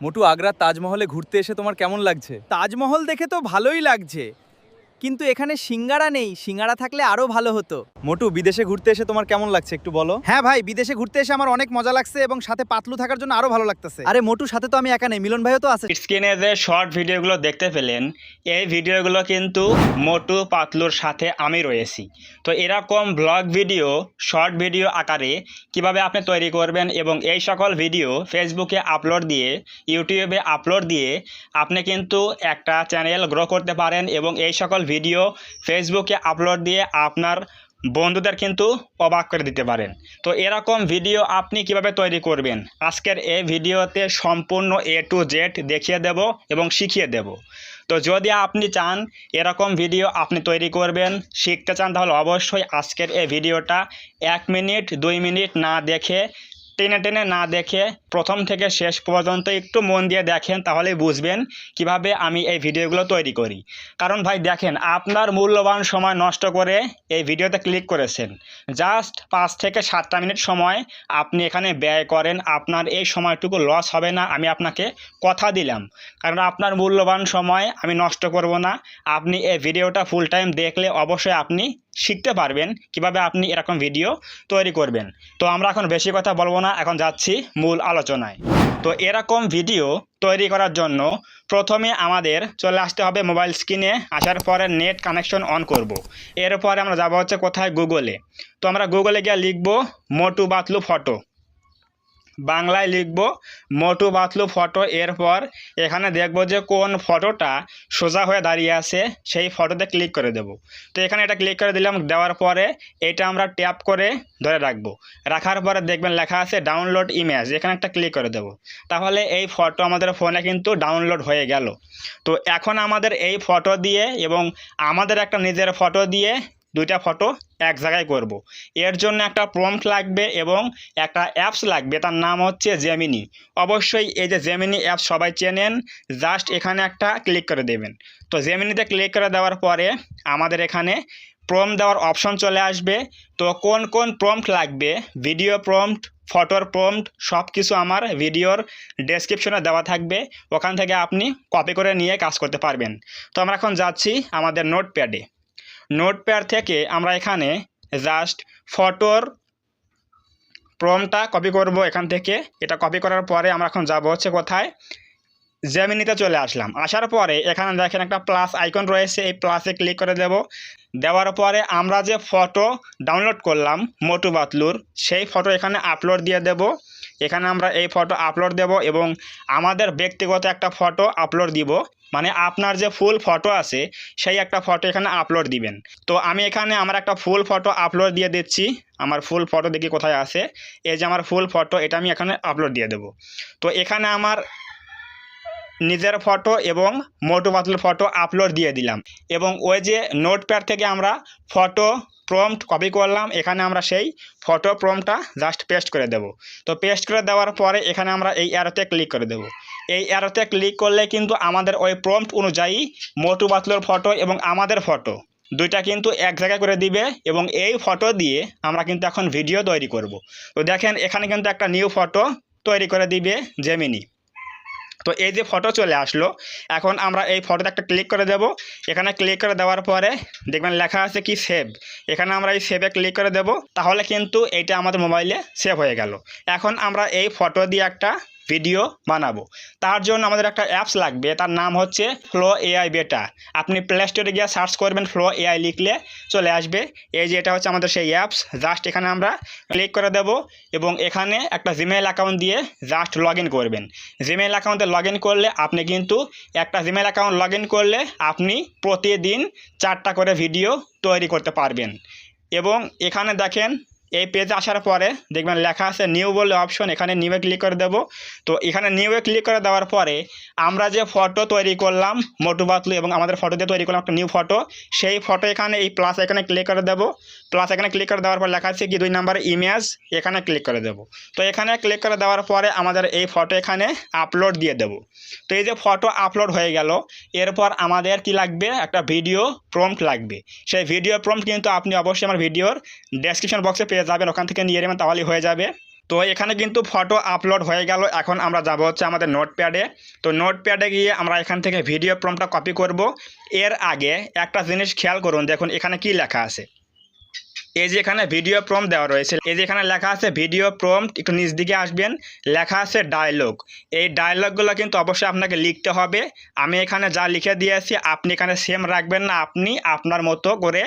মোটু, আগ্রার তাজমহলে ঘুরতে এসে তোমার কেমন লাগছে? তাজমহল দেখে তো ভালোই লাগছে, কিন্তু এখানে সিঙ্গারা নেই। সিঙ্গারা থাকলে আরো ভালো হতো। মোটু, বিদেশে ঘুরতে এসে তোমার কেমন লাগছে একটু বলো। হ্যাঁ ভাই, বিদেশে ঘুরতে এসে আমার অনেক মজা লাগছে এবং সাথে পাতলু থাকার জন্য আরো ভালো লাগতেছে। আরে মোটু, সাথে তো আমি একা নেই, মিলন ভাইও তো আছে। স্ক্রিনে যে শর্ট ভিডিওগুলো দেখতে পেলেন, এই ভিডিওগুলো কিন্তু মোটু পাতলুর সাথে আমি রয়েছি। তো এরকম ব্লগ ভিডিও শর্ট ভিডিও আকারে কিভাবে আপনি তৈরি করবেন এবং এই সকল ভিডিও ফেসবুকে আপলোড দিয়ে ইউটিউবে আপলোড দিয়ে আপনি কিন্তু একটা চ্যানেল গ্রো করতে পারেন এবং এই সকল ভিডিও ফেসবুকে আপলোড দিয়ে আপনার বন্ধুদের কিন্তু অবাক করে দিতে পারেন। তো এরকম ভিডিও আপনি কিভাবে তৈরি করবেন আজকের এই ভিডিওতে সম্পূর্ণ A to Z দেখিয়ে দেব এবং শিখিয়ে দেব। তো যদি আপনি চান এরকম ভিডিও আপনি তৈরি করবেন, শিখতে চান, তাহলে অবশ্যই আজকের এই ভিডিওটা 1 মিনিট 2 মিনিট না দেখে, টেনে টেনে না দেখে প্রথম থেকে শেষ পর্যন্ত একটু মন দিয়ে দেখেন, তাহলেই বুঝবেন কিভাবে আমি এই ভিডিওগুলো তৈরি করি। কারণ ভাই দেখেন, আপনার মূল্যবান সময় নষ্ট করে এই ভিডিওতে ক্লিক করেছেন, জাস্ট 5 থেকে 7টা মিনিট সময় আপনি এখানে ব্যয় করেন, আপনার এই সময়টুকু লস হবে না, আমি আপনাকে কথা দিলাম। কারণ আপনার মূল্যবান সময় আমি নষ্ট করব না। আপনি এই ভিডিওটা ফুল টাইম দেখলে অবশ্যই আপনি শিখতে পারবেন কিভাবে আপনি এরকম ভিডিও তৈরি করবেন। তো আমরা এখন বেশি কথা বলবো না, এখন যাচ্ছি মূল আলোচনায়। তো এরকম ভিডিও তৈরি করার জন্য প্রথমে আমাদের চলে আসতে হবে মোবাইল স্ক্রিনে। আসার পরে নেট কানেকশন অন করব। এরপরে আমরা যাব হচ্ছে কোথায়, গুগলে। তো আমরা গুগলে গিয়ে লিখব মোটু পাতলু ফটো, বাংলায় লিখব মোটু পাতলু ফটো। এরপর এখানে দেখব যে কোন ফটোটা সোজা হয়ে দাঁড়িয়ে আছে, সেই ফটোতে ক্লিক করে দেব। তো এখানে এটা ক্লিক করে দিলাম। দেওয়ার পরে এটা আমরা ট্যাপ করে ধরে রাখবো। রাখার পরে দেখবেন লেখা আছে ডাউনলোড ইমেজ, এখানে একটা ক্লিক করে দেব। তাহলে এই ফটো আমাদের ফোনে কিন্তু ডাউনলোড হয়ে গেল। তো এখন আমাদের এই ফটো দিয়ে এবং আমাদের একটা নিজের ফটো দিয়ে দুইটা ফটো এক জায়গায় করব। এর জন্য একটা প্রম্পট লাগবে এবং একটা অ্যাপস লাগবে, তার নাম হচ্ছে জেমিনি। অবশ্যই এই যে জেমিনি অ্যাপস সবাই চেনেন, জাস্ট এখানে একটা ক্লিক করে দেবেন। তো জেমিনিতে ক্লিক করে দেওয়ার পরে আমাদের এখানে প্রম্পট দেওয়ার অপশন চলে আসবে। তো কোন কোন প্রম্পট লাগবে, ভিডিও প্রম্পট, ফটোর প্রম্পট, সব কিছু আমার ভিডিওর ডেসক্রিপশনে দেওয়া থাকবে, ওখান থেকে আপনি কপি করে নিয়ে কাজ করতে পারবেন। তো আমরা এখন যাচ্ছি আমাদের নোটপ্যাডে। নোটপ্যাড থেকে আমরা এখানে জাস্ট ফটোর প্রম্পটটা কপি করব এখান থেকে। এটা কপি করার পরে আমরা এখন যাব হচ্ছে কোথায়, জেমিনিতে চলে আসলাম। আসার পরে এখানে দেখেন একটা প্লাস আইকন রয়েছে, এই প্লাসে ক্লিক করে দেব। দেওয়ার পরে আমরা যে ফটো ডাউনলোড করলাম মোটু পাতলুর, সেই ফটো এখানে আপলোড দিয়ে দেব। এখানে আমরা এই ফটো আপলোড দেব এবং আমাদের ব্যক্তিগত একটা ফটো আপলোড দিব, মানে আপনার যে ফুল ফটো আছে সেই একটা ফটো এখানে আপলোড দিবেন। তো আমি এখানে আমার একটা ফুল ফটো আপলোড দিয়ে দিচ্ছি। আমার ফুল ফটো দেখি কোথায় আছে, এই যে আমার ফুল ফটো, এটা আমি এখানে আপলোড দিয়ে দেব। তো এখানে আমার নিজের ফটো এবং মোটু পাতলুর ফটো আপলোড দিয়ে দিলাম এবং ওই যে নোটপ্যাড থেকে আমরা ফটো প্রম্পট কপি করলাম, এখানে আমরা সেই ফটো প্রম্পটটা জাস্ট পেস্ট করে দেব। তো পেস্ট করে দেওয়ার পরে এখানে আমরা এই অ্যারোতে ক্লিক করে দেব। এই অ্যারোতে ক্লিক করলে কিন্তু আমাদের ওই প্রম্পট অনুযায়ী মোটু পাতলুর ফটো এবং আমাদের ফটো দুইটা কিন্তু এক জায়গায় করে দিবে এবং এই ফটো দিয়ে আমরা কিন্তু এখন ভিডিও তৈরি করব। তো দেখেন এখানে কিন্তু একটা নিউ ফটো তৈরি করে দিবে জেমিনি। তো এই যে ফটো চলে আসলো, এখন আমরা এই ফটোতে একটা ক্লিক করে দেব। এখানে ক্লিক করে দেওয়ার পরে দেখবেন লেখা আছে কি সেভ, এখানে আমরা এই সেভে ক্লিক করে দেব। তাহলে কিন্তু এইটা আমাদের মোবাইলে সেভ হয়ে গেল। এখন আমরা এই ফটো দিয়ে একটা ভিডিও বানাবো। তার জন্য আমাদের একটা অ্যাপস লাগবে, তার নাম হচ্ছে ফ্লো এআই বেটা। আপনি প্লে স্টোরে গিয়ে সার্চ করবেন, ফ্লো এআই লিখলে চলে আসবে। এই যে এটা হচ্ছে আমাদের সেই অ্যাপস, জাস্ট এখানে আমরা ক্লিক করে দেব এবং এখানে একটা জিমেইল অ্যাকাউন্ট দিয়ে জাস্ট লগ ইন করবেন। জিমেইল অ্যাকাউন্টে লগ ইন করলে আপনি কিন্তু একটা জিমেইল অ্যাকাউন্ট লগ ইন করলে আপনি প্রতিদিন 4টা করে ভিডিও তৈরি করতে পারবেন। এবং এখানে দেখেন এই পেজে আসার পরে দেখবেন লেখা আছে নিউ বলে অপশন, এখানে নিউয়ে ক্লিক করে দেব। তো এখানে নিউয়ে ক্লিক করে দেওয়ার পরে আমরা যে ফটো তৈরি করলাম মোটু পাতলু এবং আমাদের ফটো দিয়ে তৈরি করলাম একটা নিউ ফটো, সেই ফটো এখানে এই প্লাস এখানে ক্লিক করে দেব। প্লাস এখানে ক্লিক করে দেওয়ার পর লেখা আছে কি 2 নাম্বার ইমেজ, এখানে ক্লিক করে দেব। তো এখানে ক্লিক করে দেওয়ার পরে আমাদের এই ফটো এখানে আপলোড দিয়ে দেব। তো এই যে ফটো আপলোড হয়ে গেল, এরপর আমাদের কি লাগবে, একটা ভিডিও প্রম্পট লাগবে। সেই ভিডিও প্রম্পট কিন্তু আপনি অবশ্যই আমার ভিডিওর ডেসক্রিপশন বক্সে পেয়ে যাবেন, ওখান থেকে নিয়ে নেবেন, তাহলেই হয়ে যাবে। তো এখানে কিন্তু ফটো আপলোড হয়ে গেল। এখন আমরা যাব হচ্ছে আমাদের নোটপ্যাডে। তো নোটপ্যাডে গিয়ে আমরা এখান থেকে ভিডিও প্রম্পটটা কপি করব। এর আগে একটা জিনিস খেয়াল করুন, দেখুন এখানে কি লেখা আছে। এই যে এখানে ভিডিও প্রম্পট দেওয়া রয়েছে, এই যে এখানে লেখা আছে ভিডিও প্রম্পট, একটু নিচ দিকে আসবেন, লেখা আছে ডায়লগ। এই ডায়লগগুলো কিন্তু অবশ্যই আপনাকে লিখতে হবে। আমি এখানে যা লিখে দিয়েছি আপনি এখানে সেম রাখবেন না, আপনি আপনার মতো করে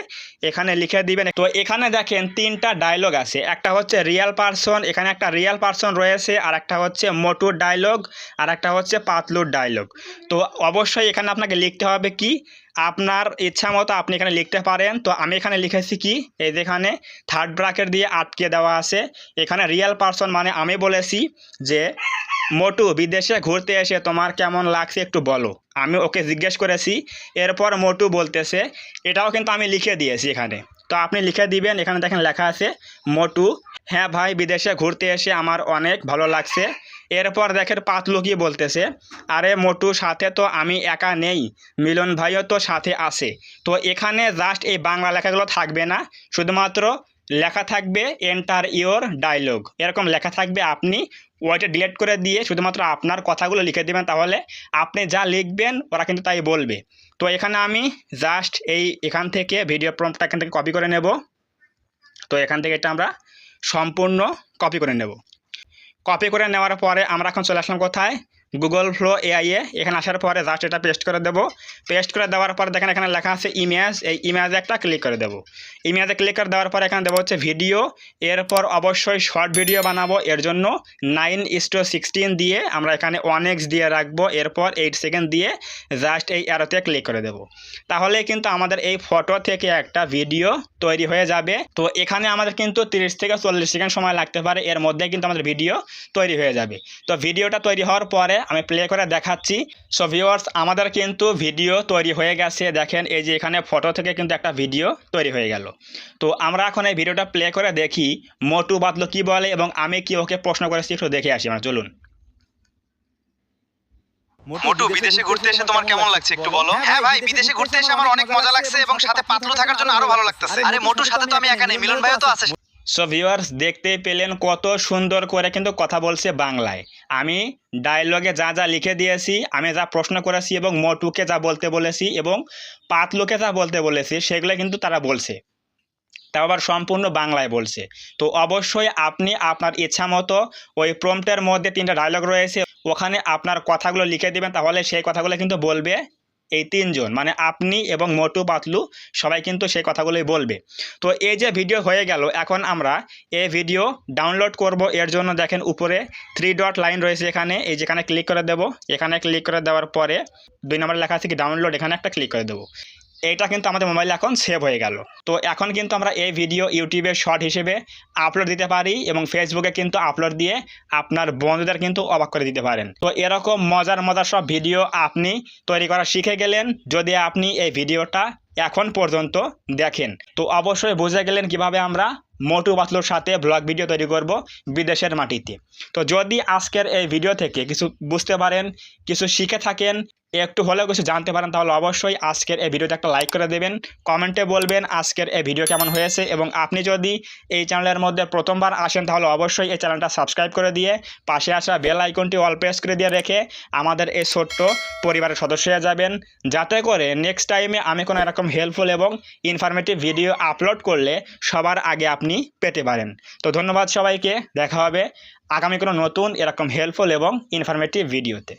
এখানে লিখে দিবেন। তো এখানে দেখেন 3টা ডায়লগ আছে, একটা হচ্ছে রিয়েল পারসন, এখানে একটা রিয়েল পারসন রয়েছে, আর একটা হচ্ছে মোটুর ডায়লগ, আর একটা হচ্ছে পাতলুর ডায়লগ। তো অবশ্যই এখানে আপনাকে লিখতে হবে কি আপনার ইচ্ছা মতো আপনি এখানে লিখতে পারেন। তো আমি এখানে লিখেছি কি, এই যেখানে থার্ড ব্র্যাকেট দিয়ে আটকে দেওয়া আছে, এখানে রিয়েল পারসন মানে আমি বলেছি যে মোটু বিদেশে ঘুরতে এসে তোমার কেমন লাগছে একটু বলো। আমি ওকে জিজ্ঞেস করেছি, এরপর মোটু বলতেছে, এটাও কিন্তু আমি লিখে দিয়েছি এখানে। তো আপনি লিখে দিবেন, এখানে দেখেন লেখা আছে মোটু, হ্যাঁ ভাই বিদেশে ঘুরতে এসে আমার অনেক ভালো লাগছে। এরপর দেখেন পাতলু কি বলতেছে, আরে মোটু সাথে তো আমি একা নেই, মিলন ভাইও তো সাথে আছে। তো এখানে জাস্ট এই বাংলা লেখাগুলো থাকবে না, শুধুমাত্র লেখা থাকবে এন্টার ইওর ডায়লগ, এরকম লেখা থাকবে। আপনি ওইটা ডিলিট করে দিয়ে শুধুমাত্র আপনার কথাগুলো লিখে দেবেন, তাহলে আপনি যা লিখবেন ওরা কিন্তু তাই বলবে। তো এখানে আমি জাস্ট এখান থেকে ভিডিও প্রম্পটটা এখান থেকে কপি করে নেব। তো এখান থেকে এটা আমরা সম্পূর্ণ কপি করে নেব। কপি করে নেওয়ার পরে আমরা এখন চলে আসলাম কোথায়, গুগল ফ্লো এআইয়ে। এখানে আসার পরে জাস্ট এটা পেস্ট করে দেবো। পেস্ট করে দেওয়ার পরে দেখেন এখানে লেখা আছে ইমেজ, এই ইমেজে একটা ক্লিক করে দেবো। ইমেজে ক্লিক করে দেওয়ার পরে এখানে দেবো হচ্ছে ভিডিও। এরপর অবশ্যই শর্ট ভিডিও বানাবো, এর জন্য 9:16 দিয়ে আমরা এখানে 1x দিয়ে রাখবো। এরপর 8 সেকেন্ড দিয়ে জাস্ট এই অ্যারোতে ক্লিক করে দেবো। তাহলে কিন্তু আমাদের এই ফটো থেকে একটা ভিডিও তৈরি হয়ে যাবে। তো এখানে আমাদের কিন্তু 30 থেকে 40 সেকেন্ড সময় লাগতে পারে, এর মধ্যে কিন্তু আমাদের ভিডিও তৈরি হয়ে যাবে। তো ভিডিওটা তৈরি হওয়ার পরে আমি প্লে করে দেখাচ্ছি। সো ভিউয়ার্স, আমাদের কিন্তু ভিডিও তৈরি হয়ে গেছে। দেখেন এই যে এখানে ফটো থেকে কিন্তু একটা ভিডিও তৈরি হয়ে গেল। তো আমরা এখন এই ভিডিওটা প্লে করে দেখি মোটু পাতলু কি বলে এবং আমি কি ওকে প্রশ্ন করেছি, একটু দেখে আসি আমরা, চলুন। মোটু বিদেশে ঘুরতে এসে তোমার কেমন লাগছে একটু বলো। হ্যাঁ ভাই, বিদেশে ঘুরতে এসে আমার অনেক মজা লাগছে এবং সাথে পাতলু থাকার জন্য আরো ভালো লাগতেছে। আরে মোটুর সাথে তো আমি একা নেই, মিলন ভাইও তো আছে। সো ভিউয়ার্স, দেখতে পেলেন কত সুন্দর করে কিন্তু কথা বলছে বাংলায়। আমি ডায়লগে যা যা লিখে দিয়েছি, আমি যা প্রশ্ন করেছি এবং মোটুকে যা বলতে বলেছি এবং পাতলুকে যা বলতে বলেছি, সেগুলো কিন্তু তারা বলছে, তাও আবার সম্পূর্ণ বাংলায় বলছে। তো অবশ্যই আপনি আপনার ইচ্ছা মতো ওই প্রম্পটের মধ্যে 3টা ডায়লগ রয়েছে, ওখানে আপনার কথাগুলো লিখে দিবেন, তাহলে সেই কথাগুলো কিন্তু বলবে এই 3 জন, মানে আপনি এবং মোটু পাতলু সবাই কিন্তু সেই কথাগুলোই বলবে। তো এই যে ভিডিও হয়ে গেল, এখন আমরা এই ভিডিও ডাউনলোড করব। এর জন্য দেখেন উপরে 3 ডট লাইন রয়েছে, এখানে এই যেখানে ক্লিক করে দেব। এখানে ক্লিক করে দেওয়ার পরে 2 নম্বরে লেখা আছে কি ডাউনলোড, এখানে একটা ক্লিক করে দেবো। এইটা কিন্তু আমাদের মোবাইলে এখন সেভ হয়ে গেল। তো এখন কিন্তু আমরা এই ভিডিও ইউটিউবে শর্ট হিসেবে আপলোড দিতে পারি এবং ফেসবুকে কিন্তু আপলোড দিয়ে আপনার বন্ধুদের কিন্তু অবাক করে দিতে পারেন। তো এরকম মজার মজার সব ভিডিও আপনি তৈরি করা শিখে গেলেন যদি আপনি এই ভিডিওটা এখন পর্যন্ত দেখেন। তো অবশ্যই বুঝে গেলেন কিভাবে আমরা মোটু পাতলুর সাথে ব্লগ ভিডিও তৈরি করব বিদেশের মাটিতে। তো যদি আজকের এই ভিডিও থেকে কিছু বুঝতে পারেন, কিছু শিখে থাকেন, একটু হলেও কিছু জানতে পারেন, তাহলে অবশ্যই আজকের এই ভিডিওতে একটা লাইক করে দেবেন, কমেন্টে বলবেন আজকের এই ভিডিও কেমন হয়েছে। এবং আপনি যদি এই চ্যানেলের মধ্যে প্রথমবার আসেন, তাহলে অবশ্যই এই চ্যানেলটা সাবস্ক্রাইব করে দিয়ে পাশে আসা বেল আইকনটি অল প্রেস করে দিয়ে রেখে আমাদের এই ছোট্ট পরিবারের সদস্য হয়ে যাবেন, যাতে করে নেক্সট টাইমে আমি কোনো এরকম হেল্পফুল এবং ইনফরমেটিভ ভিডিও আপলোড করলে সবার আগে আপনি পেতে পারেন। তো ধন্যবাদ সবাইকে, দেখা হবে আগামী কোনো নতুন এরকম হেল্পফুল এবং ইনফরমেটিভ ভিডিওতে।